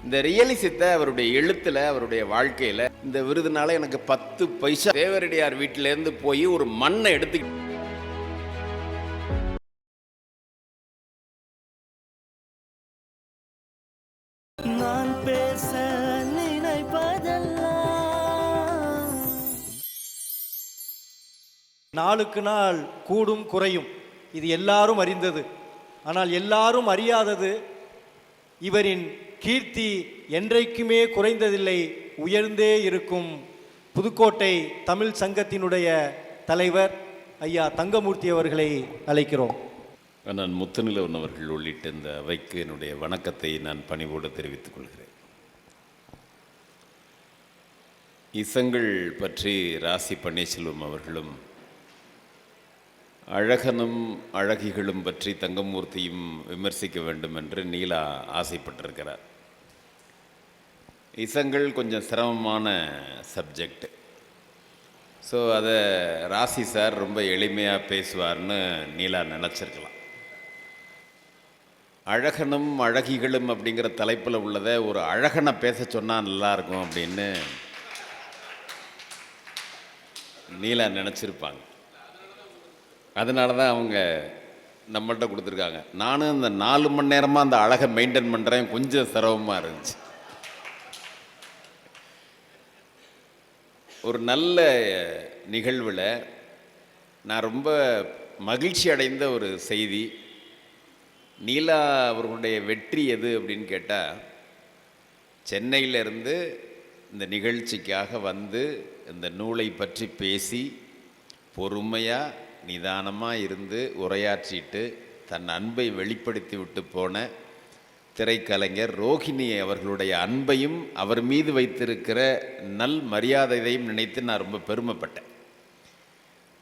இந்த ரியலிசத்தை அவருடைய எழுத்துல, அவருடைய வாழ்க்கையில இந்த விருதுனால எனக்கு 10 பைசா தேவரடியார் வீட்டிலேருந்து போய் ஒரு மண்ணை எடுத்து நான் பேச நினைப்பதெல்லாம் நாளுக்கு நாள் கூடும் குறையும், இது எல்லாரும் அறிந்தது. ஆனால் எல்லாரும் அறியாதது, இவரின் கீர்த்தி என்றைக்குமே குறைந்ததில்லை, உயர்ந்தே இருக்கும். புதுக்கோட்டை தமிழ் சங்கத்தினுடைய தலைவர் ஐயா தங்கமூர்த்தி அவர்களை அழைக்கிறோம். நான் முத்துநிலவன் அவர்கள் உள்ளிட்ட இந்த அவைக்கு என்னுடைய வணக்கத்தை நான் பணிவோடு தெரிவித்துக் கொள்கிறேன். இசங்கள் பற்றி ராசி பன்னீர்செல்வம் அவர்களும், அழகனும் அழகிகளும் பற்றி தங்கமூர்த்தியும் விமர்சிக்க வேண்டும் என்று நீலா ஆசைப்பட்டிருக்கிறார். இசங்கள் கொஞ்சம் சிரமமான சப்ஜெக்ட். ஸோ அதை ராசி சார் ரொம்ப எளிமையாக பேசுவார்னு நீலா நினச்சிருக்கலாம். அழகனும் அழகிகளும் அப்படிங்கிற தலைப்பில் உள்ளதை ஒரு அழகனை பேச சொன்னால் நல்லாயிருக்கும் அப்படின்னு நீலா நினச்சிருப்பாங்க. அதனால தான் அவங்க நம்மள்கிட்ட கொடுத்துருக்காங்க. நானும் இந்த 4 மணி நேரமாக அந்த அழகை மெயின்டைன் பண்ணுறேன், கொஞ்சம் சிரமமாக இருந்துச்சு. ஒரு நல்ல நிகழ்வில் நான் ரொம்ப மகிழ்ச்சி அடைந்த ஒரு செய்தி, நீலா அவர்களுடைய வெற்றி எது அப்படின்னு கேட்டால், சென்னையிலேருந்து இந்த நிகழ்ச்சிக்காக வந்து இந்த நூலை பற்றி பேசி பொறுமையாக நிதானமாக இருந்து உரையாற்றிட்டு தன் அன்பை வெளிப்படுத்தி விட்டு போன திரைக்கலைஞர் ரோஹிணி அவர்களுடைய அன்பையும் அவர் மீது வைத்திருக்கிற நல் மரியாதையையும் நினைத்து நான் ரொம்ப பெருமைப்பட்டேன்.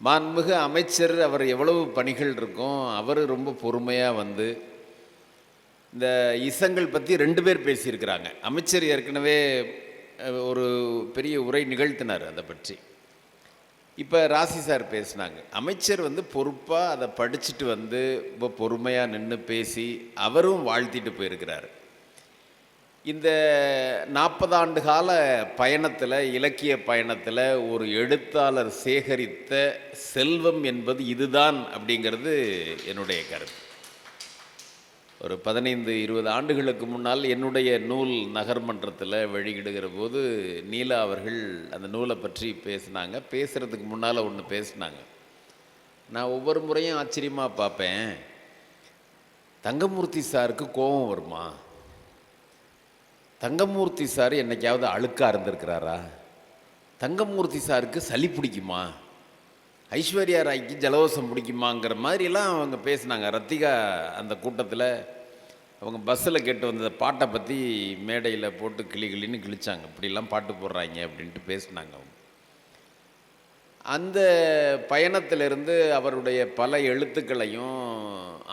மாண்புமிகு அமைச்சர், அவர் எவ்வளவு பணிகள் இருக்கும், அவர் ரொம்ப பொறுமையாக வந்து இந்த இசங்கள் பற்றி 2 பேர் பேசியிருக்கிறாங்க. அமைச்சர் ஏற்கனவே ஒரு பெரிய உரை நிகழ்த்தினார் அதை பற்றி. இப்போ ராசி சார் பேசினாங்க. அமைச்சர் வந்து பொறுப்பாக அதை படிச்சுட்டு வந்து இப்போ பொறுமையாக நின்று பேசி அவரும் வாழ்த்திட்டு போயிருக்கிறார். இந்த 40 ஆண்டு கால பயணத்தில், இலக்கிய பயணத்தில் ஒரு எழுத்தாளர் சேகரித்த செல்வம் என்பது இதுதான் அப்படிங்கிறது என்னுடைய கருத்து. ஒரு 15-20 ஆண்டுகளுக்கு முன்னால் என்னுடைய நூல் நகர்மன்றத்தில் வெளியிடுகிற போது நீலா அவர்கள் அந்த நூலை பற்றி பேசினாங்க. பேசுகிறதுக்கு முன்னால் ஒன்று பேசினாங்க. நான் ஒவ்வொரு முறையும் ஆச்சரியமாக பார்ப்பேன், தங்கமூர்த்தி சாருக்கு கோபம் வருமா? தங்கமூர்த்தி சார் என்னைக்காவது அழுக்காக இருந்திருக்கிறாரா? தங்கமூர்த்தி சாருக்கு சளி பிடிக்குமா? ஐஸ்வர்யா ராய்க்கு ஜலதோஷம் பிடிக்குமாங்கிற மாதிரிலாம் அவங்க பேசினாங்க. ரத்திகா அந்த கூட்டத்தில் அவங்க பஸ்ஸில் கேட்டு வந்த பாட்டை பற்றி மேடையில் போட்டு கிளின்னு கிழிச்சாங்க. இப்படிலாம் பாட்டு போடுறாங்க அப்படின்ட்டு பேசினாங்க. அவங்க அந்த பயணத்திலிருந்து அவருடைய பல எழுத்துக்களையும்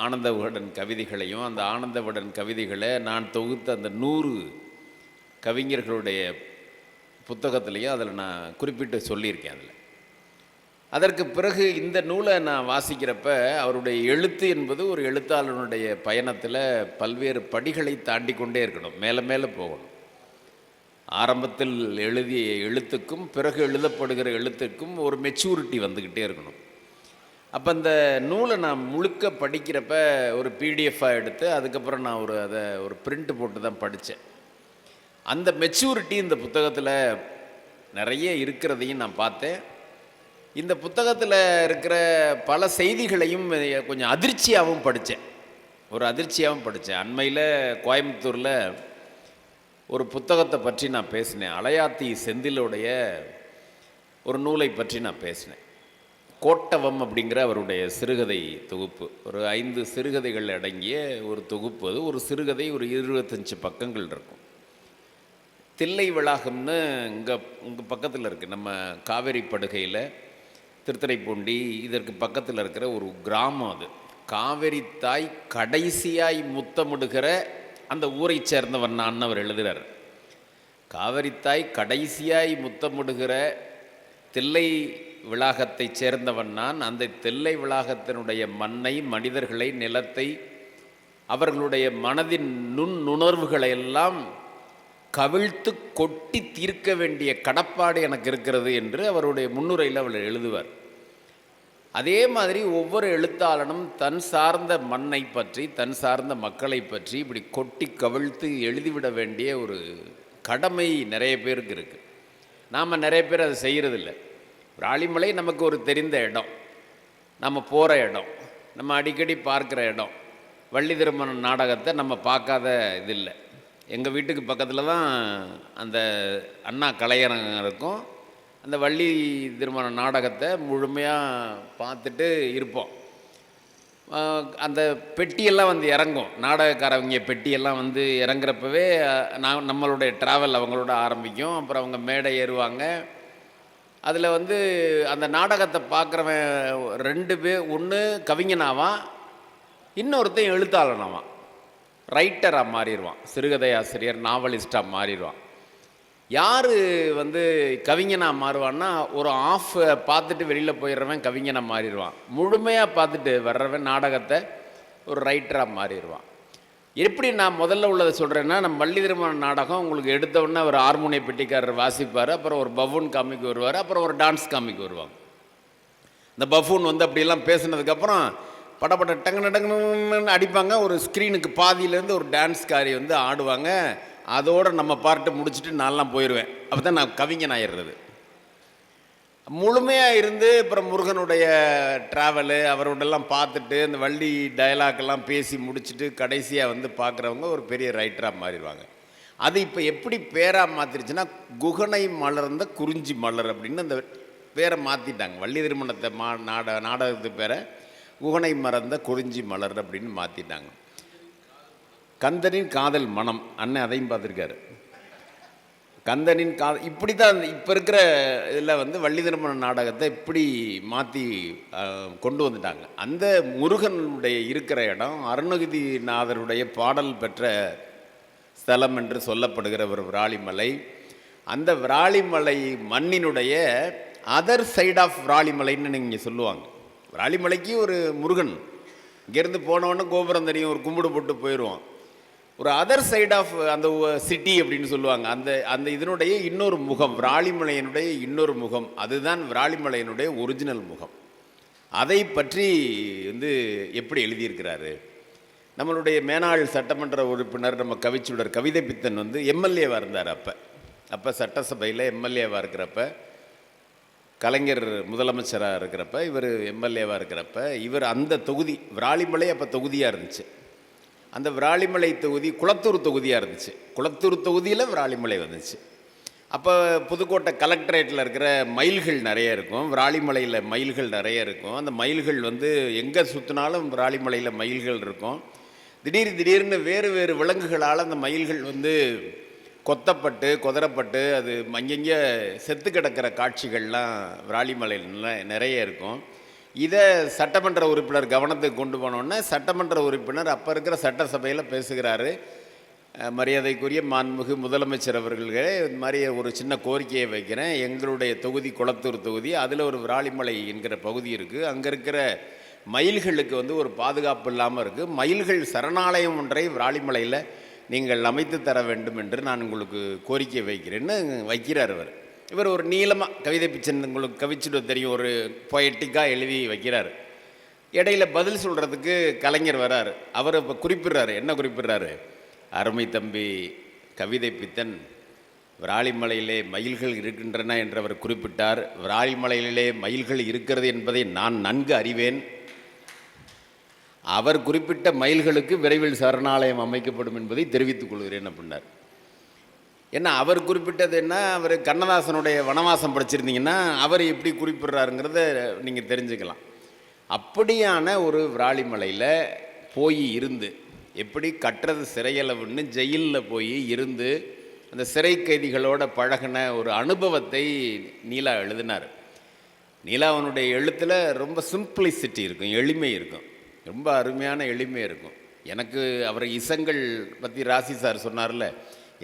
ஆனந்த விகடன் கவிதைகளையும், அந்த ஆனந்த விகடன் கவிதைகளை நான் தொகுத்த அந்த 100 கவிஞர்களுடைய புத்தகத்திலையும் அதில் நான் குறிப்பிட்டு சொல்லியிருக்கேன். அதில் அதற்கு பிறகு இந்த நூலை நான் வாசிக்கிறப்ப அவருடைய எழுத்து என்பது ஒரு எழுத்தாளனுடைய பயணத்தில் பல்வேறு படிகளை தாண்டி கொண்டே இருக்கணும், மேலே மேலே போகணும். ஆரம்பத்தில் எழுதிய எழுத்துக்கும் பிறகு எழுதப்படுகிற எழுத்துக்கும் ஒரு மெச்சூரிட்டி வந்துக்கிட்டே இருக்கணும். அப்போ அந்த நூலை நான் முழுக்க படிக்கிறப்ப ஒரு பிடிஎஃபாக எடுத்து அதுக்கப்புறம் நான் அதை ஒரு பிரிண்ட் போட்டு தான் படித்தேன். அந்த மெச்சூரிட்டி இந்த புத்தகத்தில் நிறைய இருக்கிறதையும் நான் பார்த்தேன். இந்த புத்தகத்தில் இருக்கிற பல செய்திகளையும் கொஞ்சம் அதிர்ச்சியாகவும் படித்தேன். அண்மையில் கோயம்புத்தூரில் ஒரு புத்தகத்தை பற்றி நான் பேசினேன். அலையாத்தி செந்திலுடைய ஒரு நூலை பற்றி நான் பேசினேன். கோட்டவம் அப்படிங்கிற அவருடைய சிறுகதை தொகுப்பு, ஒரு 5 சிறுகதைகள் அடங்கிய ஒரு தொகுப்பு. அது ஒரு சிறுகதை ஒரு 25 பக்கங்கள் இருக்கும். தில்லை விளாகம்னு இங்கே பக்கத்தில் இருக்குது, நம்ம காவேரி படுகையில் திருத்துறைப்பூண்டி இதற்கு பக்கத்தில் இருக்கிற ஒரு கிராமம். அது காவேரி தாய் கடைசியாய் முத்தமிடுகிற அந்த ஊரை சேர்ந்தவன் நான் அவர் எழுதுகிறார். காவேரி தாய் கடைசியாய் முத்தமிடுகிற தில்லை விளாகத்தை சேர்ந்தவன் நான். அந்த தில்லை விளாகத்தினுடைய மண்ணை, மனிதர்களை, நிலத்தை, அவர்களுடைய மனதின் நுண்ணுணர்வுகளை எல்லாம் கவிழ்த்து கொட்டி தீர்க்க வேண்டிய கடப்பாடு எனக்கு இருக்கிறது என்று அவருடைய முன்னுரையில் அவர் எழுதுவார். அதே மாதிரி ஒவ்வொரு எழுத்தாளனும் தன் சார்ந்த மண்ணை பற்றி, தன் சார்ந்த மக்களை பற்றி இப்படி கொட்டி கவிழ்த்து எழுதிவிட வேண்டிய ஒரு கடமை நிறைய பேருக்கு இருக்குது. நாம் நிறைய பேர் அதை செய்கிறதில்ல. விராலிமலை நமக்கு ஒரு தெரிந்த இடம், நம்ம போகிற இடம், நம்ம அடிக்கடி பார்க்குற இடம். வள்ளி திருமண நாடகத்தை நம்ம பார்க்காத இது இல்லை. எங்கள் வீட்டுக்கு பக்கத்தில் தான் அந்த அண்ணா கலையரங்கம் இருக்கும். அந்த வள்ளி திருமண நாடகத்தை முழுமையாக பார்த்துட்டு இருப்போம். அந்த பெட்டியெல்லாம் வந்து இறங்கும், நாடகக்காரவங்க பெட்டியெல்லாம் வந்து இறங்குறப்பவே நம்மளுடைய ட்ராவல் அவங்களோட ஆரம்பிக்கும். அப்புறம் அவங்க மேடை ஏறுவாங்க. அதில் வந்து அந்த நாடகத்தை பார்க்குறவன் 2 பேர், ஒன்று கவிஞனாவான், இன்னொருத்தையும் எழுத்தாளனாவான், ரைட்டராக மாறிடுவான், சிறுகதை ஆசிரியர், நாவலிஸ்டாக மாறிடுவான். யார் வந்து கவிஞனாக மாறுவான்னா, ஒரு ஆஃப் பார்த்துட்டு வெளியில் போயிடுறவன் கவிஞனாக மாறிடுவான். முழுமையாக பார்த்துட்டு வர்றவன் நாடகத்தை ஒரு ரைட்டராக மாறிடுவான். எப்படி நான் முதல்ல உள்ளதை சொல்கிறேன்னா, நம்ம வள்ளி திருமண நாடகம் உங்களுக்கு எடுத்தவுடனே ஒரு ஹார்மோனிய பெட்டிக்காரர் வாசிப்பார், அப்புறம் ஒரு பஃபூன் காமிக்கு வருவார், அப்புறம் ஒரு டான்ஸ் காமிக்கு வருவாங்க. இந்த பஃபூன் வந்து அப்படிலாம் பேசுனதுக்கப்புறம் படப்பட டங்குன்னு டங்குன்னு அடிப்பாங்க. ஒரு ஸ்க்ரீனுக்கு பாதியிலேருந்து ஒரு டான்ஸ்காரி வந்து ஆடுவாங்க. அதோடு நம்ம பார்ட்டு முடிச்சுட்டு நான்லாம் போயிடுவேன். அப்போ தான் நான் கவிஞன் ஆயிடுறது. முழுமையாக இருந்து அப்புறம் முருகனுடைய ட்ராவலு அவரோடெல்லாம் பார்த்துட்டு அந்த வள்ளி டயலாக்கெல்லாம் பேசி முடிச்சுட்டு கடைசியாக வந்து பார்க்குறவங்க ஒரு பெரிய ரைட்டராக மாறிடுவாங்க. அது இப்போ எப்படி பேராக மாற்றிருச்சுன்னா, குகனை மலர்ந்த குறிஞ்சி மலர் அப்படின்னு அந்த பேரை மாற்றிட்டாங்க. வள்ளி திருமணத்தை நாடகத்து பேரை குகனை மறந்த குறிஞ்சி மலர் அப்படின்னு மாற்றிட்டாங்க. கந்தனின் காதல் மனம், அண்ணன் அதையும் பார்த்துருக்காரு. கந்தனின் காதல் இப்படி தான் இப்போ இருக்கிற இதில் வந்து வள்ளி திருமண நாடகத்தை இப்படி மாற்றி கொண்டு வந்துட்டாங்க. அந்த முருகனுடைய இருக்கிற இடம் அருணகிரிநாதருடைய பாடல் பெற்ற ஸ்தலம் என்று சொல்லப்படுகிற ஒரு விராலிமலை. அந்த விராலிமலை மண்ணினுடைய அதர் சைட் ஆஃப் விராலிமலைன்னு நீங்கள் சொல்லுவாங்க. விராலிமலைக்கு ஒரு முருகன் இங்கேருந்து போனவொன்னே கோபுரம் தெரியும், ஒரு கும்பிடு போட்டு போயிடுவோம். ஒரு அதர் சைட் ஆஃப் அந்த சிட்டி அப்படின்னு சொல்லுவாங்க. அந்த இதனுடைய இன்னொரு முகம், விராலிமலையினுடைய இன்னொரு முகம், அதுதான் விராலிமலையினுடைய ஒரிஜினல் முகம். அதை பற்றி வந்து எப்படி எழுதியிருக்கிறாரு நம்மளுடைய மேனாள் சட்டமன்ற உறுப்பினர் நம்ம கவிச்சுடர் கவிதை பித்தன் வந்து எம்எல்ஏவாக இருந்தார். அப்போ சட்டசபையில் எம்எல்ஏவாக இருக்கிறப்ப, கலைஞர் முதலமைச்சராக இருக்கிறப்ப, இவர் எம்எல்ஏவாக இருக்கிறப்ப, இவர் அந்த தொகுதி விராலிமலை அப்போ தொகுதியாக இருந்துச்சு. அந்த விராலிமலை தொகுதி குளத்தூர் தொகுதியாக இருந்துச்சு. குளத்தூர் தொகுதியில் விராலிமலை வந்துச்சு. அப்போ புதுக்கோட்டை கலெக்டரேட்டில் இருக்கிற மயில்கள் நிறைய இருக்கும், விராலிமலையில் மயில்கள் நிறைய இருக்கும். அந்த மயில்கள் வந்து எங்கே சுற்றினாலும் விராலிமலையில் மயில்கள் இருக்கும். திடீர்னு வேறு வேறு விலங்குகளால் அந்த மயில்கள் வந்து கொத்தப்பட்டு கொதறப்பட்டு அது அங்கங்கே செத்து கிடக்கிற காட்சிகள்லாம் விராலிமலையில் நிறைய இருக்கும். இதை சட்டமன்ற உறுப்பினர் கவனத்துக்கு கொண்டு போனோன்னே சட்டமன்ற உறுப்பினர் அப்போ இருக்கிற சட்டசபையில் பேசுகிறாரு. மரியாதைக்குரிய மாண்புமிகு முதலமைச்சர் அவர்களே, இந்த மாதிரி ஒரு சின்ன கோரிக்கையை வைக்கிறேன். எங்களுடைய தொகுதி குளத்தூர் தொகுதி, அதில் ஒரு விராலிமலை என்கிற பகுதி இருக்குது. அங்கே இருக்கிற மயில்களுக்கு வந்து ஒரு பாதுகாப்பு இல்லாமல் இருக்குது. மயில்கள் சரணாலயம் ஒன்றை விராலிமலையில் நீங்கள் அமைத்து தர வேண்டும் என்று நான் உங்களுக்கு கோரிக்கை வைக்கிறேன்னு வைக்கிறார். இவர் ஒரு நீளமாக கவிதை பிச்சன், உங்களுக்கு கவிச்சுட தெரியும், ஒரு பொயட்டிக்காக எழுதி வைக்கிறார். இடையில பதில் சொல்கிறதுக்கு கலைஞர் வரார். அவர் இப்போ குறிப்பிட்றாரு. என்ன குறிப்பிட்றாரு? அருமை தம்பி கவிதை பித்தன், விராலிமலையிலே மயில்கள் இருக்கின்றன என்று அவர் குறிப்பிட்டார். விராலிமலையிலே மயில்கள் இருக்கிறது என்பதை நான் நன்கு அறிவேன். அவர் குறிப்பிட்ட மயில்களுக்கு விரைவில் சரணாலயம் அமைக்கப்படும் என்பதை தெரிவித்துக் கொள்கிறேன் அப்படின்னார். ஏன்னா அவர் குறிப்பிட்டது என்ன, அவர் கண்ணதாசனுடைய வனவாசம் படிச்சிருந்தீங்கன்னா அவர் எப்படி குறிப்பிட்றாருங்கிறத நீங்கள் தெரிஞ்சுக்கலாம். அப்படியான ஒரு விராலிமலையில் போய் இருந்து, எப்படி கட்டுறது சிறையளவுன்னு ஜெயிலில் போய் இருந்து அந்த சிறை கைதிகளோட பழகின ஒரு அனுபவத்தை நீலா எழுதினார். நீலாவனுடைய எழுத்தில் ரொம்ப சிம்பிளிசிட்டி இருக்கும், எளிமை இருக்கும், ரொம்ப அருமையான எளிமை இருக்கும். எனக்கு அவரை இசங்கள் பற்றி ராசி சார் சொன்னார்ல,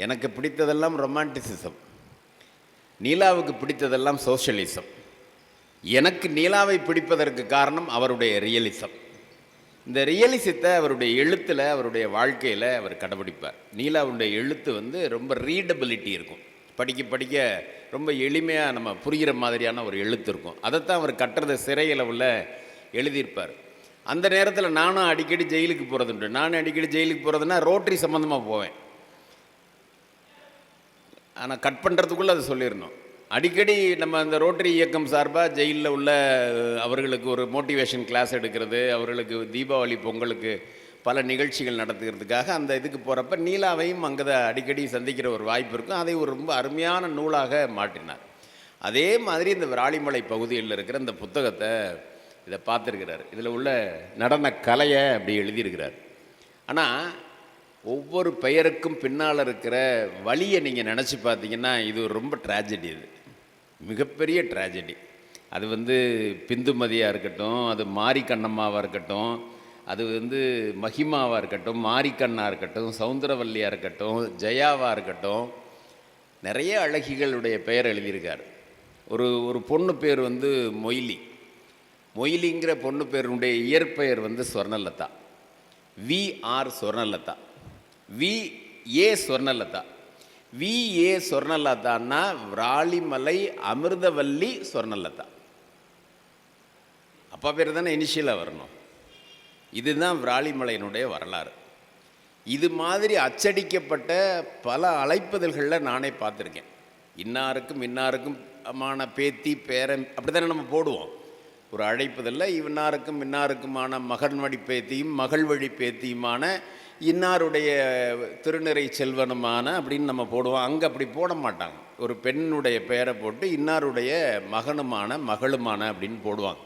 எனக்கு பிடித்ததெல்லாம் ரொமான்டிசிசம், நீலாவுக்கு பிடித்ததெல்லாம் சோஷியலிசம். எனக்கு நீலாவை பிடிப்பதற்கு காரணம் அவருடைய ரியலிசம். இந்த ரியலிசத்தை அவருடைய எழுத்தில், அவருடைய வாழ்க்கையில் அவர் கடைபிடிப்பார். நீலாவுடைய எழுத்து வந்து ரொம்ப ரீடபிலிட்டி இருக்கும், படிக்க படிக்க ரொம்ப எளிமையாக நம்ம புரிகிற மாதிரியான ஒரு எழுத்து இருக்கும். அதைத்தான் அவர் கட்டுறதை சிறையில் உள்ள எழுதியிருப்பார். அந்த நேரத்தில் நானும் அடிக்கடி ஜெயிலுக்கு போகிறதுண்டு. நானும் அடிக்கடி ஜெயிலுக்கு போகிறதுனா ரோட்டரி சம்மந்தமாக போவேன். ஆனால் கட் பண்ணுறதுக்குள்ளே அதை சொல்லிடணும். அடிக்கடி நம்ம அந்த ரோட்டரி இயக்கம் சார்பாக ஜெயிலில் உள்ள அவர்களுக்கு ஒரு மோட்டிவேஷன் கிளாஸ் எடுக்கிறது, அவர்களுக்கு தீபாவளி பொங்கலுக்கு பல நிகழ்ச்சிகள் நடத்துகிறதுக்காக அந்த இதுக்கு போகிறப்ப நீலாவையும் அங்கே அடிக்கடி சந்திக்கிற ஒரு வாய்ப்பு இருக்கும். அதை ஒரு ரொம்ப அருமையான நூலாக மாற்றினார். அதே மாதிரி இந்த விராலிமலை பகுதியில் இருக்கிற இந்த புத்தகத்தை இதை பார்த்துருக்கிறார். இதில் உள்ள நடன கலையை அப்படி எழுதியிருக்கிறார். ஆனால் ஒவ்வொரு பெயருக்கும் பின்னால் இருக்கிற வழியை நீங்கள் நினச்சி பார்த்தீங்கன்னா இது ரொம்ப ட்ராஜடி, இது மிகப்பெரிய ட்ராஜடி. அது வந்து பிந்துமதியாக இருக்கட்டும், அது மாரிக்கண்ணம்மாவாக இருக்கட்டும், அது வந்து மகிமாவாக இருக்கட்டும், மாரிக்கண்ணாக இருக்கட்டும், சவுந்தரவல்லியாக இருக்கட்டும், ஜெயாவாக இருக்கட்டும், நிறைய அழகிகளுடைய பெயர் எழுதியிருக்கார். ஒரு பொண்ணு பேர் வந்து மொய்லி. மொய்லிங்கிற பொண்ணு பேருடைய இயற்பெயர் வந்து Swarnalatha, V R Swarnalatha, V A Swarnalatha. V A ஸ்வர்ணலதான்னா விராலிமலை அமிர்தவல்லி ஸ்வர்ணலதா. அப்பா பேர் தானே இனிஷியலாக வரணும். இதுதான் விராலிமலையினுடைய வரலாறு. இது மாதிரி அச்சடிக்கப்பட்ட பல அழைப்புதல்களில் நானே பார்த்துருக்கேன். இன்னாருக்கும் இன்னாருக்குமான பேத்தி பேரன் அப்படி தானே நம்ம போடுவோம். ஒரு அழைப்புதலில் இன்னாருக்கும் இன்னாருக்குமான மகன் வழி பேத்தியும் மகள் வழி பேத்தியுமான இன்னாருடைய திருநிறை செல்வனுமான அப்படின்னு நம்ம போடுவோம். அங்கே அப்படி போட மாட்டாங்க. ஒரு பெண்ணுடைய பெயரை போட்டு இன்னாருடைய மகனுமான மகளுமான அப்படின்னு போடுவாங்க.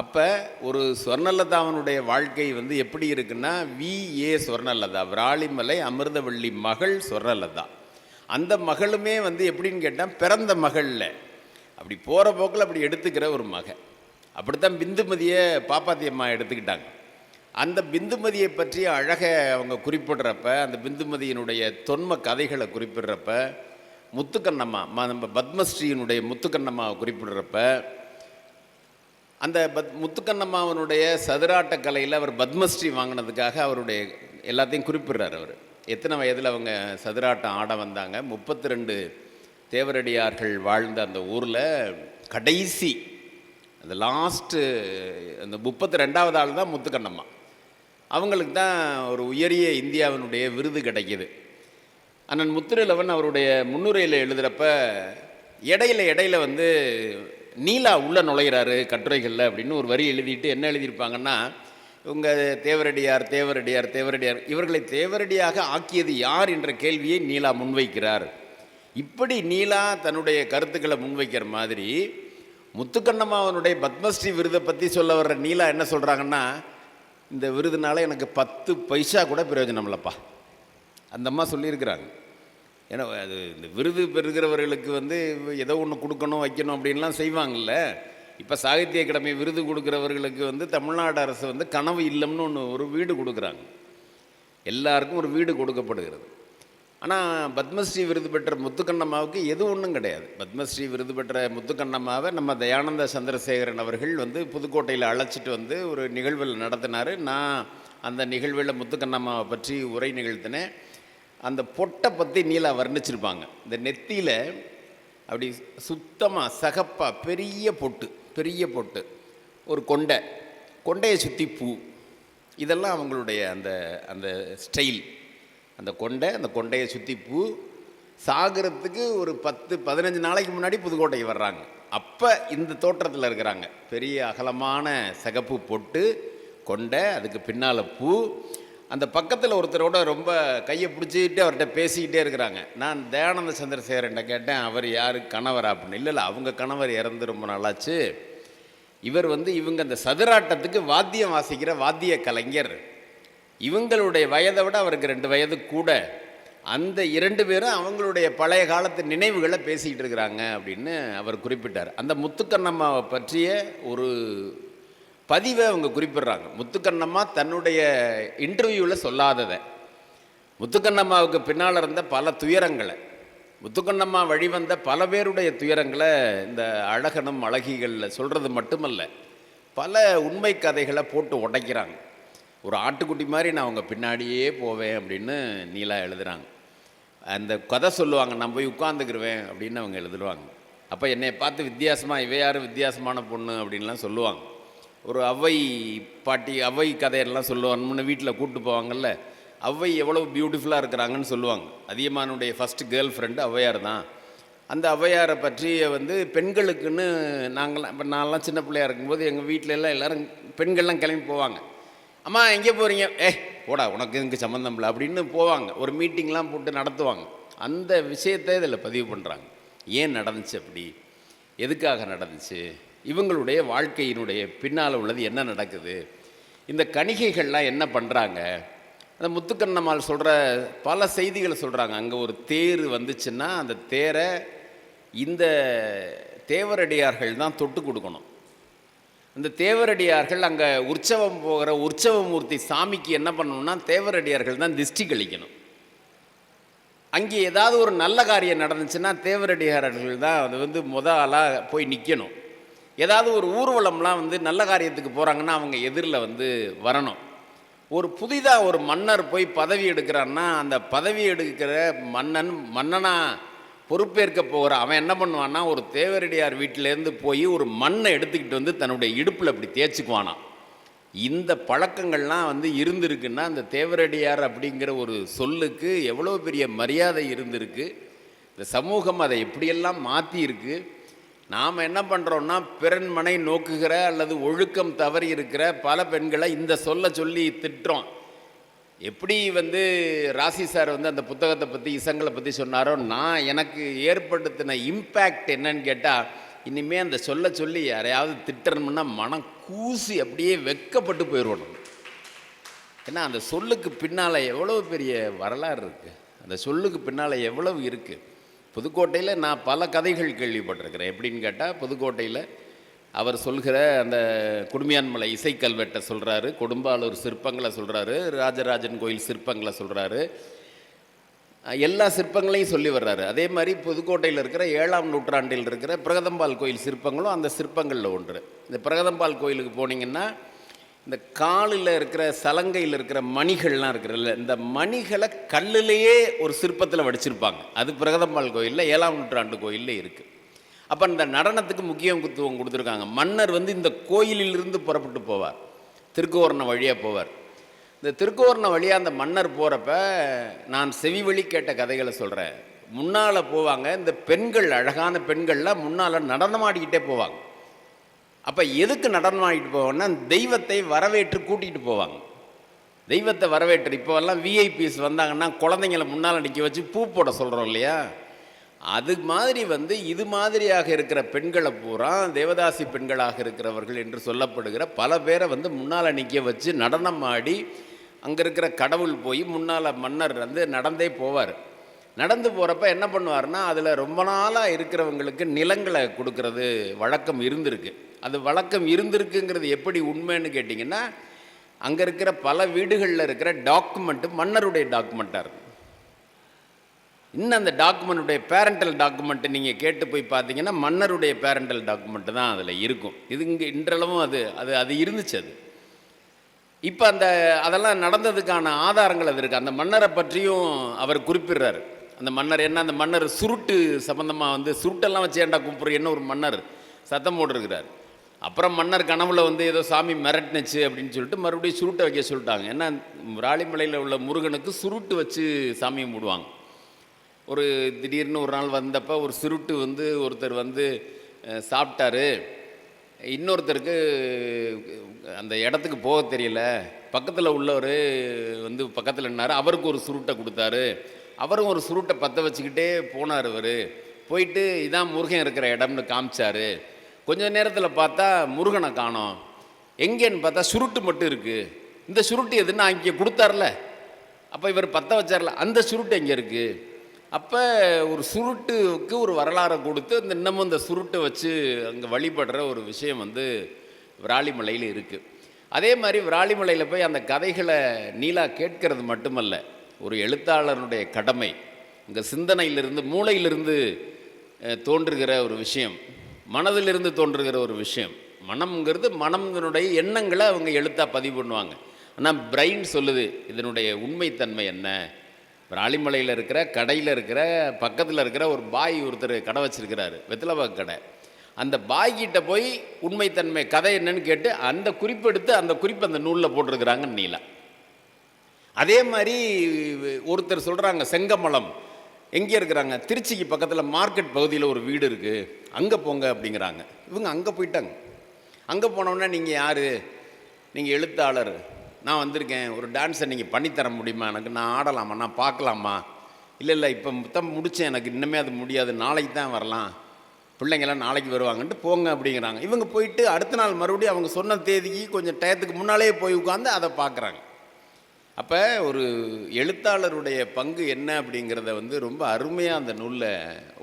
அப்போ ஒரு ஸ்வர்ணலதாவனுடைய வாழ்க்கை வந்து எப்படி இருக்குன்னா, விஏ ஸ்வர்ணலதா, விராலிமலை அமிர்தவள்ளி மகள் ஸ்வர்ணலதா. அந்த மகளுமே வந்து எப்படின்னு கேட்டால் பிறந்த மகளில் அப்படி போகிற போக்கில் அப்படி எடுத்துக்கிற ஒரு மகள். அப்படித்தான் பிந்துமதியை பாப்பாத்தி அம்மா எடுத்துக்கிட்டாங்க. அந்த பிந்துமதியை பற்றி அழகை அவங்க குறிப்பிடுறப்ப, அந்த பிந்துமதியினுடைய தொன்ம கதைகளை குறிப்பிடுறப்ப, முத்துக்கண்ணம்மா நம்ம பத்மஸ்ரீயினுடைய முத்துக்கண்ணம்மாவை குறிப்பிடுறப்ப, அந்த முத்துக்கண்ணம்மாவனுடைய சதுராட்ட கலையில் அவர் பத்மஸ்ரீ வாங்கினதுக்காக அவருடைய எல்லாத்தையும் குறிப்பிடுறார். அவர் எத்தனை வயதில் அவங்க சதுராட்டம் ஆட வந்தாங்க, 32 தேவரடியார்கள் வாழ்ந்த அந்த ஊரில் கடைசி அந்த லாஸ்ட்டு அந்த 32வது ஆள் தான் முத்துக்கண்ணம்மா. அவங்களுக்கு தான் ஒரு உயரிய இந்தியாவினுடைய விருது கிடைக்கிது. அண்ணன் முத்துநிலவன் அவருடைய முன்னுரையில் எழுதுகிறப்ப இடையில வந்து நீலா உள்ளே நுழைகிறாரு கட்டுரைகளில் அப்படின்னு ஒரு வரி எழுதிட்டு என்ன எழுதியிருப்பாங்கன்னா, இவங்க தேவரடியார் தேவரடியார் தேவரடியார், இவர்களை தேவரடியாக ஆக்கியது யார் என்ற கேள்வியை நீலா முன்வைக்கிறார். இப்படி நீலா தன்னுடைய கருத்துக்களை முன்வைக்கிற மாதிரி முத்துக்கண்ணம்மாவனுடைய பத்மஸ்ரீ விருதை பற்றி சொல்ல வர்ற நீலா என்ன சொல்கிறாங்கன்னா, இந்த விருதுனால எனக்கு 10 பைசா கூட பிரயோஜனம் இல்லைப்பா, அந்த அம்மா சொல்லியிருக்கிறாங்க. ஏன்னா அது இந்த விருது பெறுகிறவர்களுக்கு வந்து ஏதோ ஒன்று கொடுக்கணும் வைக்கணும் அப்படின்லாம் செய்வாங்கள்ல. இப்போ சாகித்ய அகாடமி விருது கொடுக்குறவர்களுக்கு வந்து தமிழ்நாடு அரசு வந்து கனவு இல்லம்னு ஒரு வீடு கொடுக்குறாங்க. எல்லாருக்கும் ஒரு வீடு கொடுக்கப்படுகிறது. ஆனால் பத்மஸ்ரீ விருது பெற்ற முத்துக்கண்ணம்மாவுக்கு எது ஒன்றும் கிடையாது. பத்மஸ்ரீ விருது பெற்ற முத்துக்கண்ணம்மாவை நம்ம தயானந்த சந்திரசேகரன் அவர்கள் வந்து புதுக்கோட்டையில் அழைச்சிட்டு வந்து ஒரு நிகழ்வில் நடத்தினார். நான் அந்த நிகழ்வில் முத்துக்கண்ணம்மாவை பற்றி உரை நிகழ்த்தினேன். அந்த பொட்டை பற்றி நீலா வர்ணிச்சிருப்பாங்க. இந்த நெத்தியில் அப்படி சுத்தமாக சகப்பாக பெரிய பொட்டு, ஒரு கொண்டையை சுற்றி பூ, இதெல்லாம் அவங்களுடைய அந்த அந்த ஸ்டைல். அந்த கொண்டையை சுற்றி பூ, சாகிறதுக்கு ஒரு 10-15 நாளைக்கு முன்னாடி புதுக்கோட்டைக்கு வர்றாங்க. அப்போ இந்த தோற்றத்தில் இருக்கிறாங்க. பெரிய அகலமான சிகப்பு பொட்டு, கொண்டை, அதுக்கு பின்னால் பூ. அந்த பக்கத்தில் ஒருத்தரோட ரொம்ப கையை பிடிச்சிக்கிட்டு அவர்கிட்ட பேசிக்கிட்டே இருக்கிறாங்க. நான் தயானந்த சந்திரசேகரன்ட்ட கேட்டேன், அவர் யார், கணவர் அப்படின்னு. இல்லை அவங்க கணவர் இறந்து ரொம்ப நாளாச்சு. இவர் வந்து இவங்க அந்த சதுராட்டத்துக்கு வாத்தியம் வாசிக்கிற வாத்திய கலைஞர். இவங்களுடைய வயதை விட அவருக்கு 2 வயது கூட. அந்த 2 பேரும் அவங்களுடைய பழைய காலத்து நினைவுகளை பேசிக்கிட்டு இருக்கிறாங்க அப்படின்னு அவர் குறிப்பிட்டார். அந்த முத்துக்கண்ணம்மாவை பற்றிய ஒரு பதிவை அவங்க குறிப்பிடுறாங்க. முத்துக்கண்ணம்மா தன்னுடைய இன்டர்வியூவில் சொல்லாததை, முத்துக்கண்ணம்மாவுக்கு பின்னால் இருந்த பல துயரங்களை, முத்துக்கண்ணம்மா வழிவந்த பல பேருடைய துயரங்களை இந்த அழகனும் அழகிகளில் சொல்கிறது மட்டுமல்ல, பல உண்மை கதைகளை போட்டு உடைக்கிறாங்க. ஒரு ஆட்டுக்குட்டி மாதிரி நான் அவங்க பின்னாடியே போவேன் அப்படின்னு நீலா எழுதுகிறாங்க. அந்த கதை சொல்லுவாங்க, நான் போய் உட்காந்துக்கிருவேன் அப்படின்னு அவங்க எழுதுவாங்க. அப்போ என்னை பார்த்து வித்தியாசமாக இவை யாரும் வித்தியாசமான பொண்ணு அப்படின்லாம் சொல்லுவாங்க. ஒரு ஔவை பாட்டி ஔவை கதையெல்லாம் சொல்லுவாங்க. முன்ன வீட்டில் கூப்பிட்டு போவாங்கல்ல, ஔவை எவ்வளோ பியூட்டிஃபுல்லாக இருக்கிறாங்கன்னு சொல்லுவாங்க. அதியமானுடைய ஃபஸ்ட்டு கேர்ள் ஃப்ரெண்டு ஔவையார் தான். அந்த ஔவையாரை பற்றி பெண்களுக்குன்னு நாங்களாம் இப்போ நான்லாம் சின்ன பிள்ளையாக இருக்கும்போது எங்கள் வீட்டில எல்லோரும் பெண்கள்லாம் கிளம்பி போவாங்க. அம்மா எங்கே போகிறீங்க? போடா உனக்கு இதுக்கு சம்மந்தம் இல்லை அப்படின்னு போவாங்க. ஒரு மீட்டிங்லாம் போட்டு நடத்துவாங்க. அந்த விஷயத்தை இதில் பதிவு பண்ணுறாங்க. ஏன் நடந்துச்சு, அப்படி எதுக்காக நடந்துச்சு, இவங்களுடைய வாழ்க்கையினுடைய பின்னால் உள்ளது என்ன நடக்குது, இந்த கணிகைகள்லாம் என்ன பண்ணுறாங்க. அந்த முத்துக்கண்ணம்மாள் சொல்கிற பல செய்திகளை சொல்கிறாங்க. அங்கே ஒரு தேர் வந்துச்சுன்னா அந்த தேரை இந்த தேவரடியார்கள் தான் தொட்டு கொடுக்கணும். அந்த தேவரடியார்கள் அங்கே உற்சவம் போகிற உற்சவமூர்த்தி சாமிக்கு என்ன பண்ணணும்னா தேவரடியார்கள் தான் திஷ்டி கழிக்கணும். அங்கே ஏதாவது ஒரு நல்ல காரியம் நடந்துச்சுன்னா தேவரடியார்கள் தான் அது ஆளாக போய் நிற்கணும். ஏதாவது ஒரு ஊர்வலம்லாம் நல்ல காரியத்துக்கு போகிறாங்கன்னா அவங்க எதிரில் வரணும். ஒரு புதிதாக ஒரு மன்னர் போய் பதவி எடுக்கிறான்னா அந்த பதவி எடுக்கிற மன்னனாக பொறுப்பேற்க போகிற அவன் என்ன பண்ணுவான்னா ஒரு தேவரடியார் வீட்டிலேருந்து போய் ஒரு மண்ணை எடுத்துக்கிட்டு தன்னுடைய இடுப்பில் அப்படி தேய்ச்சிக்குவானா. இந்த பழக்கங்கள்லாம் இருந்திருக்குன்னா அந்த தேவரடியார் அப்படிங்கிற ஒரு சொல்லுக்கு எவ்வளோ பெரிய மரியாதை இருந்திருக்கு. இந்த சமூகம் அதை எப்படியெல்லாம் மாற்றியிருக்கு. நாம் என்ன பண்ணுறோன்னா பிறன்மனை நோக்குகிற அல்லது ஒழுக்கம் தவறி இருக்கிற பல பெண்களை இந்த சொல்ல சொல்லி திட்டுறோம். எப்படி ராசி சார் அந்த புத்தகத்தை பற்றி இசங்களை பற்றி சொன்னாரோ, நான் எனக்கு ஏற்படுத்தின இம்பேக்ட் என்னன்னு கேட்டால், இனிமேல் அந்த சொல்ல சொல்லி யாரையாவது திட்டணும்னா மனம் கூசி அப்படியே வெக்கப்பட்டு போயிடுவோம். ஏன்னா அந்த சொல்லுக்கு பின்னால் எவ்வளோ பெரிய வரலாறு இருக்குது, அந்த சொல்லுக்கு பின்னால் எவ்வளவு இருக்குது. புதுக்கோட்டையில் நான் பல கதைகள் கேள்விப்பட்டிருக்கிறேன். எப்படின்னு கேட்டால், புதுக்கோட்டையில் அவர் சொல்கிற அந்த குடுமியான்மலை இசைக்கல்வெட்டை சொல்கிறாரு, கொடும்பாலூர் சிற்பங்களை சொல்கிறாரு, ராஜராஜன் கோயில் சிற்பங்களை சொல்கிறாரு, எல்லா சிற்பங்களையும் சொல்லி வர்றாரு. அதே மாதிரி புதுக்கோட்டையில் இருக்கிற 7ஆம் நூற்றாண்டில் இருக்கிற பிரகதம்பால் கோயில் சிற்பங்களும் அந்த சிற்பங்களில் ஒன்று. இந்த பிரகதம்பால் கோயிலுக்கு போனீங்கன்னா இந்த காலில் இருக்கிற சலங்கையில் இருக்கிற மணிகள்லாம் இருக்கிறல்ல, இந்த மணிகளை கல்லிலேயே ஒரு சிற்பத்தில் வடிச்சிருப்பாங்க. அது பிரகதம்பால் கோயிலில் 7ஆம் நூற்றாண்டு கோயிலில் இருக்குது. அப்போ இந்த நடனத்துக்கு முக்கியத்துவம் கொடுத்துருக்காங்க. மன்னர் இந்த கோயிலிலிருந்து புறப்பட்டு போவார், திருக்கோர்ண வழியாக போவார். இந்த திருக்கோர்ண வழியாக அந்த மன்னர் போகிறப்ப நான் செவி வழி கேட்ட கதைகளை சொல்கிறேன். முன்னால் போவாங்க இந்த பெண்கள், அழகான பெண்கள்லாம் முன்னால் நடனமாடிக்கிட்டே போவாங்க. அப்போ எதுக்கு நடனமாடிட்டு போவாங்கன்னா தெய்வத்தை வரவேற்று கூட்டிகிட்டு போவாங்க. தெய்வத்தை வரவேற்று இப்போல்லாம் விஐபிஸ் வந்தாங்கன்னா குழந்தைங்களை முன்னால் நிற்க வச்சு பூ போட சொல்கிறோம் இல்லையா, அது மாதிரி இது மாதிரியாக இருக்கிற பெண்களை பூரா தேவதாசி பெண்களாக இருக்கிறவர்கள் என்று சொல்லப்படுகிற பல பேரை முன்னால் நிற்க வச்சு நடனம் ஆடி அங்கே இருக்கிற கடவுள் போய் முன்னால் மன்னர் நடந்தே போவார். நடந்து போகிறப்ப என்ன பண்ணுவார்னா அதில் ரொம்ப நாளாக இருக்கிறவங்களுக்கு நிலங்களை கொடுக்கறது வழக்கம் இருந்திருக்கு. அது வழக்கம் இருந்திருக்குங்கிறது எப்படி உண்மைன்னு கேட்டிங்கன்னா, அங்கே இருக்கிற பல வீடுகளில் இருக்கிற டாக்குமெண்ட்டு மன்னருடைய டாக்குமெண்ட்டாக இருக்கும். இன்னும் அந்த டாக்குமெண்ட்டுடைய பேரண்டல் டாக்குமெண்ட்டு நீங்கள் கேட்டு போய் பார்த்தீங்கன்னா மன்னருடைய பேரண்டல் டாக்குமெண்ட்டு தான் அதில் இருக்கும். இது இங்கே இன்றளவும் அது அது அது இருந்துச்சு. அது இப்போ அதெல்லாம் நடந்ததுக்கான ஆதாரங்கள் அது இருக்குது. அந்த மன்னரை பற்றியும் அவர் குறிப்பிடுறாரு. அந்த மன்னர் என்ன, அந்த மன்னர் சுருட்டு சம்பந்தமாக சுருட்டெல்லாம் வச்சு ஏண்டா கூப்பிட்ற என்ன ஒரு மன்னர் சத்தம் போட்டிருக்கிறார். அப்புறம் மன்னர் கனவுல ஏதோ சாமி மிரட்டுனுச்சு அப்படின்னு சொல்லிட்டு மறுபடியும் சுருட்டை வைக்க சொல்லிட்டாங்க. ஏன்னா விராலிமலையில் உள்ள முருகனுக்கு சுருட்டு வச்சு சாமியை மூடுவாங்க. ஒரு திடீர்னு ஒரு நாள் வந்தப்போ ஒரு சுருட்டு ஒருத்தர் சாப்பிட்டாரு, இன்னொருத்தருக்கு அந்த இடத்துக்கு போக தெரியல, பக்கத்தில் உள்ளவர் பக்கத்தில் நின்னார், அவருக்கு ஒரு சுருட்டை கொடுத்தாரு, அவரும் ஒரு சுருட்டை பற்ற வச்சுக்கிட்டே போனார். அவர் போயிட்டு இதான் முருகன் இருக்கிற இடம்னு காமிச்சார். கொஞ்சம் நேரத்தில் பார்த்தா முருகனை காணோம். எங்கேன்னு பார்த்தா சுருட்டு மட்டும் இருக்குது. இந்த சுருட்டு எதுன்னா அங்கே கொடுத்தார்ல, அப்போ இவர் பற்ற வச்சார்ல, அந்த சுருட்டு எங்கே இருக்குது. அப்போ ஒரு சுருட்டுக்கு ஒரு வரலாறை கொடுத்து அந்த இன்னமும் இந்த சுருட்டை வச்சு அங்கே வழிபடுற ஒரு விஷயம் விராலிமலையில் இருக்குது. அதே மாதிரி விராலிமலையில் போய் அந்த கதைகளை நீலா கேட்கறது மட்டுமல்ல, ஒரு எழுத்தாளனுடைய கடமை. இங்கே சிந்தனையிலிருந்து மூளையிலிருந்து தோன்றுகிற ஒரு விஷயம், மனதிலிருந்து தோன்றுகிற ஒரு விஷயம். மனம்ங்கிறது மனம்னுடைய எண்ணங்களை அவங்க எழுத்தாக பதிவு பண்ணுவாங்க. ஆனால் பிரெயின் சொல்லுது இதனுடைய உண்மைத்தன்மை என்ன. விராலிமலையில் இருக்கிற கடையில் இருக்கிற பக்கத்தில் இருக்கிற ஒரு பாய் ஒருத்தர் கடை வச்சிருக்கிறாரு, வெத்தலைபாக்கு கடை. அந்த பாய்கிட்ட போய் உண்மைத்தன்மை கதை என்னன்னு கேட்டு அந்த குறிப்பு எடுத்து அந்த குறிப்பு அந்த நூலில் போட்டிருக்கிறாங்க நீலா. அதே மாதிரி ஒருத்தர் சொல்கிறாங்க செங்கமலம் எங்கே இருக்கிறாங்க, திருச்சிக்கு பக்கத்தில் மார்க்கெட் பகுதியில் ஒரு வீடு இருக்குது, அங்கே போங்க அப்படிங்கிறாங்க. இவங்க அங்கே போயிட்டாங்க. அங்கே போனோன்னா நீங்கள் யார், நீங்கள் எழுத்தாளர், நான் வந்திருக்கேன், ஒரு டான்ஸை நீங்கள் பண்ணித்தர முடியுமா, எனக்கு நான் ஆடலாமா, நான் பார்க்கலாமா, இல்லை இப்போ தான் முடித்தேன், எனக்கு இன்னுமே அது முடியாது, நாளைக்கு தான் வரலாம், பிள்ளைங்கள்லாம் நாளைக்கு வருவாங்கன்ட்டு போங்க அப்படிங்கிறாங்க. இவங்க போயிட்டு அடுத்த நாள் மறுபடியும் அவங்க சொன்ன தேதிக்கு கொஞ்சம் டயத்துக்கு முன்னாலே போய் உட்காந்து அதை பார்க்குறாங்க. அப்போ ஒரு எழுத்தாளருடைய பங்கு என்ன அப்படிங்கிறத வந்து ரொம்ப அருமையாக அந்த நூலில்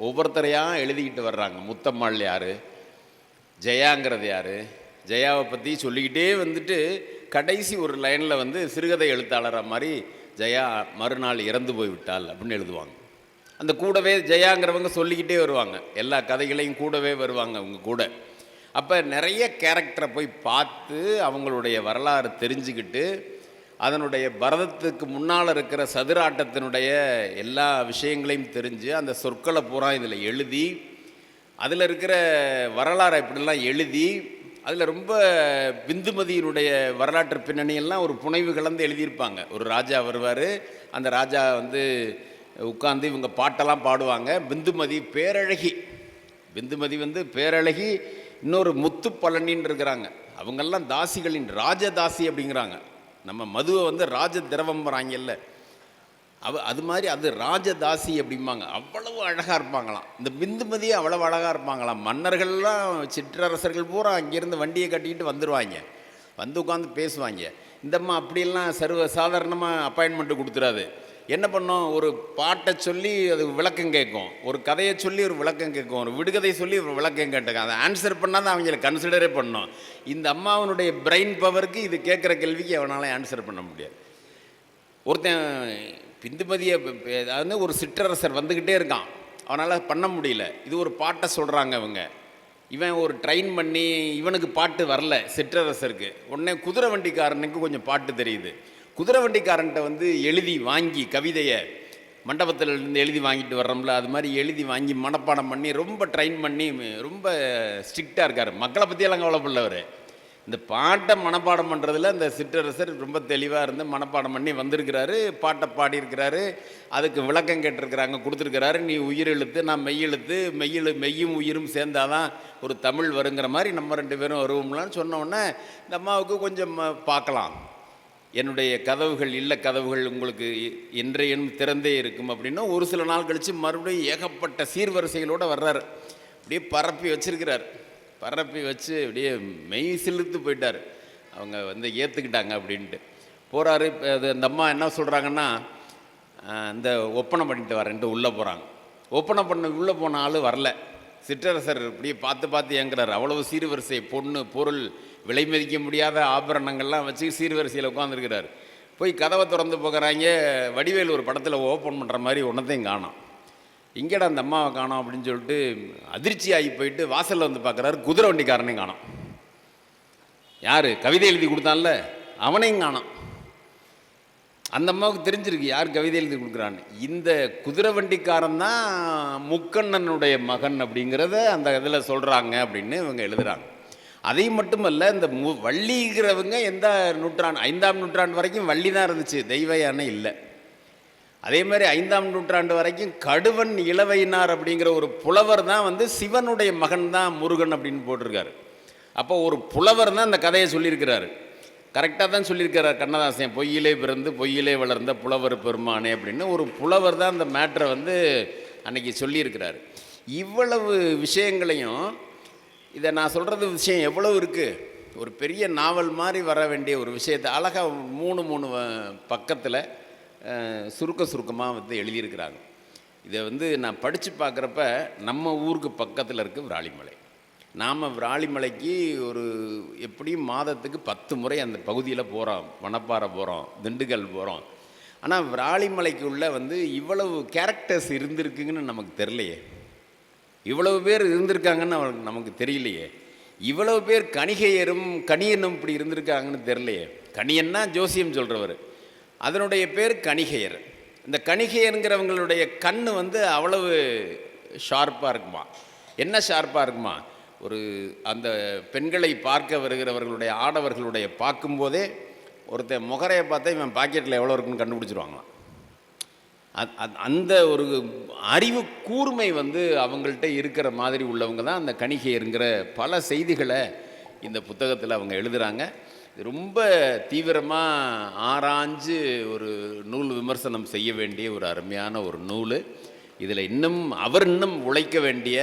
ஒவ்வொருத்தரையாக எழுதிக்கிட்டு வர்றாங்க. முத்தம்மாள் யார், ஜெயாங்கிறது யார், ஜெயாவை பற்றி சொல்லிக்கிட்டே வந்துட்டு கடைசி ஒரு லைனில் வந்து சிறுகதை எழுத்தாளராக மாதிரி ஜெயா மறுநாள் இறந்து போய்விட்டாள் அப்படின்னு எழுதுவாங்க. அந்த கூடவே ஜெயாங்கிறவங்க சொல்லிக்கிட்டே வருவாங்க, எல்லா கதைகளையும் கூடவே வருவாங்க அவங்க கூட. அப்போ நிறைய கேரக்டரை போய் பார்த்து அவங்களுடைய வரலாறு தெரிஞ்சுக்கிட்டு அதனுடைய பரதத்துக்கு முன்னால் இருக்கிற சதுராட்டத்தினுடைய எல்லா விஷயங்களையும் தெரிஞ்சு அந்த சொற்களை பூரா இதில் எழுதி அதில் இருக்கிற வரலாறை இப்படிலாம் எழுதி அதில் ரொம்ப பிந்துமதியினுடைய வரலாற்று பின்னணியெல்லாம் ஒரு புனைவு கலந்து எழுதியிருப்பாங்க. ஒரு ராஜா வருவார், அந்த ராஜா வந்து உட்காந்து இவங்க பாட்டெல்லாம் பாடுவாங்க. பிந்துமதி பேரழகி, பிந்துமதி வந்து பேரழகி, இன்னொரு முத்து பழனின்னு இருக்கிறாங்க, அவங்கெல்லாம் தாசிகளின் ராஜதாசி அப்படிங்கிறாங்க. நம்ம மதுவை வந்து ராஜ திரவம்புறாங்கல்ல, அது மாதிரி அது ராஜதாசி அப்படிம்பாங்க. அவ்வளவு அழகாக இருப்பாங்களாம் இந்த பிந்துமதியே, அவ்வளவு அழகாக இருப்பாங்களாம். மன்னர்கள்லாம் சிற்றரசர்கள் பூரா அங்கேருந்து வண்டியை கட்டிக்கிட்டு வந்துடுவாங்க, வந்து உட்காந்து பேசுவாங்க. இந்தம்மா அப்படியெல்லாம் சாதாரணமாக அப்பாயின்மெண்ட்டு கொடுத்துறாது. என்ன பண்ணோம், ஒரு பாட்டை சொல்லி அது விளக்கம் கேட்கும், ஒரு கதையை சொல்லி ஒரு விளக்கம் கேட்கும், ஒரு விடுகதை சொல்லி ஒரு விளக்கம் கேட்டுங்க. அதை ஆன்சர் பண்ணால் தான் அவங்கள கன்சிடரே பண்ணோம். இந்த அம்மாவனுடைய பிரெயின் பவருக்கு இது கேட்குற கேள்விக்கு அவனால் ஆன்சர் பண்ண முடியாது. ஒருத்தன் பிந்துமதியை அதாவது ஒரு சிற்றரசர் வந்துக்கிட்டே இருக்கான், அவனால் பண்ண முடியல. இது ஒரு பாட்டை சொல்கிறாங்க இவங்க, இவன் ஒரு ட்ரெயின் பண்ணி இவனுக்கு பாட்டு வரல சிற்றரசருக்கு. உடனே குதிரை வண்டிக்காரனுக்கு கொஞ்சம் பாட்டு தெரியுது. குதிரை வண்டிக்காரன்ட்ட வந்து எழுதி வாங்கி கவிதையை மண்டபத்திலேருந்து எழுதி வாங்கிட்டு வர்றோம்ல, அது மாதிரி எழுதி வாங்கி மனப்பாடம் பண்ணி ரொம்ப ட்ரெயின் பண்ணி ரொம்ப ஸ்ட்ரிக்டாக இருக்கார். மக்களை பற்றியெல்லாம் கவலைப்படவர். இந்த பாட்டை மனப்பாடம் பண்ணுறதுல இந்த சிற்றரசர் ரொம்ப தெளிவாக இருந்து மனப்பாடம் பண்ணி வந்திருக்கிறாரு, பாட்டை பாடியிருக்கிறாரு, அதுக்கு விளக்கம் கேட்டிருக்கிறாங்க, கொடுத்துருக்கிறாரு. நீ உயிர் எழுத்து, நான் மெய் எழுத்து, மெய்யும் உயிரும் சேர்ந்தாதான் ஒரு தமிழ் வருங்கிற மாதிரி நம்ம ரெண்டு பேரும் வருவோம்லான்னு சொன்னோடனே இந்த அம்மாவுக்கு கொஞ்சம் பார்க்கலாம், என்னுடைய கதவுகள் இல்ல கதவுகள் உங்களுக்கு இன்றையும் திறந்தே இருக்கும் அப்படின்னா ஒரு சில நாள் கழித்து மறுபடியும் ஏகப்பட்ட சீர்வரிசைகளோடு வர்றாரு. அப்படியே பரப்பி வச்சிருக்கிறார், பரப்பி வச்சு அப்படியே மெய் சிலுத்து போயிட்டார். அவங்க வந்து ஏற்றுக்கிட்டாங்க அப்படின்ட்டு போகிறாரு. அது அந்த அம்மா என்ன சொல்கிறாங்கன்னா, இந்த ஒப்பனை பண்ணிட்டு வரேன்ட்டு உள்ளே போகிறாங்க. ஒப்பனை பண்ண உள்ளே போன ஆள் வரல. சிற்றரசர் இப்படியே பார்த்து பார்த்து ஏங்குறாரு. அவ்வளவு சீர்வரிசை, பொண்ணு பொருள், விலை மதிக்க முடியாத ஆபரணங்கள்லாம் வச்சு சீர்வரிசையில் உட்காந்துருக்கிறார். போய் கதவை திறந்து போகிறாங்க. வடிவேல் ஒரு படத்தில் ஓப்பன் பண்ணுற மாதிரி ஒன்றத்தையும் காணோம். இங்கேடா அந்த அம்மாவை காணோம் அப்படின்னு சொல்லிட்டு அதிர்ச்சி ஆகி போயிட்டு வாசலில் வந்து பார்க்குறாரு, குதிரை வண்டிக்காரனையும் காணோம். யார் கவிதை எழுதி கொடுத்தான்ல அவனையும் காணோம். அந்த அம்மாவுக்கு தெரிஞ்சிருக்கு யார் கவிதை எழுதி கொடுக்குறான்னு. இந்த குதிரை வண்டிக்காரன் தான் முக்கண்ணனுடைய மகன் அப்படிங்கிறத அந்த இதில் சொல்கிறாங்க அப்படின்னு இவங்க எழுதுகிறாங்க. அதை மட்டுமல்ல, இந்த வள்ளிங்கிறவங்க எந்த நூற்றாண்டு, 5ஆம் நூற்றாண்டு வரைக்கும் வள்ளி தான் இருந்துச்சு, தெய்வ யானை இல்லை. அதே மாதிரி 5ஆம் நூற்றாண்டு வரைக்கும் கடுவன் இளவையினார் அப்படிங்கிற ஒரு புலவர் தான் வந்து சிவனுடைய மகன் தான் முருகன் அப்படின்னு போட்டிருக்காரு. அப்போ ஒரு புலவர் தான் அந்த கதையை சொல்லியிருக்கிறாரு. கரெக்டாக தான் சொல்லியிருக்கிறார் கண்ணதாசன், பொய்யிலே பிறந்து பொய்யிலே வளர்ந்த புலவர் பெருமானே அப்படின்னு. ஒரு புலவர் தான் அந்த மேட்ரை வந்து அன்னைக்கு சொல்லியிருக்கிறார். இவ்வளவு விஷயங்களையும், இதை நான் சொல்கிறது விஷயம் எவ்வளவு இருக்குது, ஒரு பெரிய நாவல் மாதிரி வர வேண்டிய ஒரு விஷயத்தை அழகாக 3 பக்கத்தில் சுருக்கமாக வந்து எழுதியிருக்கிறாங்க. இதை வந்து நான் படித்து பார்க்குறப்ப நம்ம ஊருக்கு பக்கத்தில் இருக்குது விராலிமலை. நாம் விராலிமலைக்கு ஒரு எப்படியும் மாதத்துக்கு 10 முறை அந்த பகுதியில் போகிறோம். வனப்பாறை போகிறோம், திண்டுக்கல் போகிறோம். ஆனால் விராலிமலைக்குள்ளே வந்து இவ்வளவு கேரக்டர்ஸ் இருந்திருக்குங்கன்னு நமக்கு தெரியலையே, இவ்வளவு பேர் இருந்திருக்காங்கன்னு நமக்கு தெரியலையே. இவ்வளவு பேர் கணிகையரும் கணியனும் இப்படி இருந்திருக்காங்கன்னு தெரியலையே. கணியன்னா ஜோசியம் சொல்கிறவர், அதனுடைய பேர் கணிகையர். இந்த கணிகையருங்கிறவங்களுடைய கண் அவ்வளவு ஷார்ப்பாக இருக்குமா. என்ன ஷார்ப்பாக இருக்குமா, ஒரு அந்த பெண்களை பார்க்க வருகிறவர்களுடைய ஆடவர்களுடைய பார்க்கும்போதே ஒருத்தன் முகரையை பார்த்தா இவன் பாக்கெட்டில் எவ்வளோ இருக்குன்னு கண்டுபிடிச்சிருவாங்களாம். அந்த ஒரு அறிவு கூர்மை அவங்கள்ட்ட இருக்கிற மாதிரி உள்ளவங்க தான் அந்த கணிகையருங்கிற பல செய்திகளை இந்த புத்தகத்தில் அவங்க எழுதுகிறாங்க. ரொம்ப தீவிரமாக ஆராய்ஞ்சு ஒரு நூல் விமர்சனம் செய்ய வேண்டிய ஒரு அருமையான ஒரு நூல். இதில் இன்னும் உழைக்க வேண்டிய,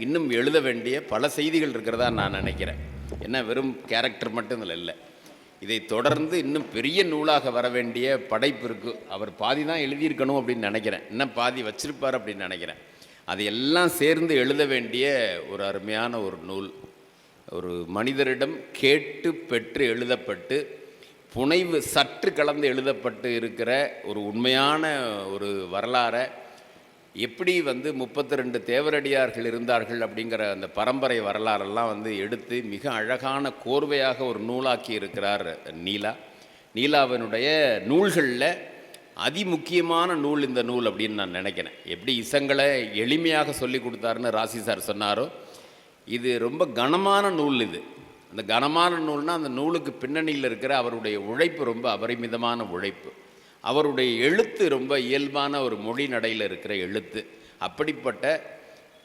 இன்னும் எழுத வேண்டிய பல செய்திகள் இருக்கிறதா நான் நினைக்கிறேன். என்ன வெறும் கேரக்டர் மட்டும் இதில் இல்லை, இதை தொடர்ந்து இன்னும் பெரிய நூலாக வர வேண்டிய படைப்பு இருக்குது. அவர் பாதி தான் எழுதியிருக்கணும் அப்படின்னு நினைக்கிறேன், இன்னும் பாதி வச்சிருப்பார் அப்படின்னு நினைக்கிறேன். அதையெல்லாம் சேர்ந்து எழுத வேண்டிய ஒரு அருமையான ஒரு நூல். ஒரு மனிதரிடம் கேட்டு பெற்று எழுதப்பட்டு புனைவு சற்று கலந்து எழுதப்பட்டு இருக்கிற ஒரு உண்மையான ஒரு வரலாறை எப்படி 32 தேவரடியார்கள் இருந்தார்கள் அப்படிங்கிற அந்த பரம்பரை வரலாறெல்லாம் எடுத்து மிக அழகான கோர்வையாக ஒரு நூலாக்கி இருக்கிறார் நீலா. நீலாவினுடைய நூல்களில் அதிமுக்கியமான நூல் இந்த நூல் அப்படின்னு நான் நினைக்கிறேன். எப்படி இசங்களை எளிமையாக சொல்லி கொடுத்தாருன்னு ராசி சார் சொன்னாரோ, இது ரொம்ப கனமான நூல். இது அந்த கனமான நூல்னால் அந்த நூலுக்கு பின்னணியில் இருக்கிற அவருடைய உழைப்பு ரொம்ப அபரிமிதமான உழைப்பு. அவருடைய எழுத்து ரொம்ப இயல்பான ஒரு மொழி நடையில் இருக்கிற எழுத்து. அப்படிப்பட்ட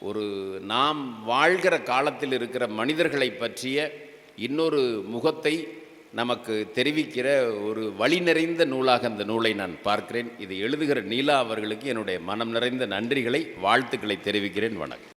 ஒரு நாம் வாழ்கிற காலத்தில் இருக்கிற மனிதர்களை பற்றிய இன்னொரு முகத்தை நமக்கு தெரிவிக்கிற ஒரு வழி நிறைந்த நூலாக அந்த நூலை நான் பார்க்கிறேன். இதை எழுதுகிற நீலா அவர்களுக்கு என்னுடைய மனம் நிறைந்த நன்றிகளை, வாழ்த்துக்களை தெரிவிக்கிறேன். வணக்கம்.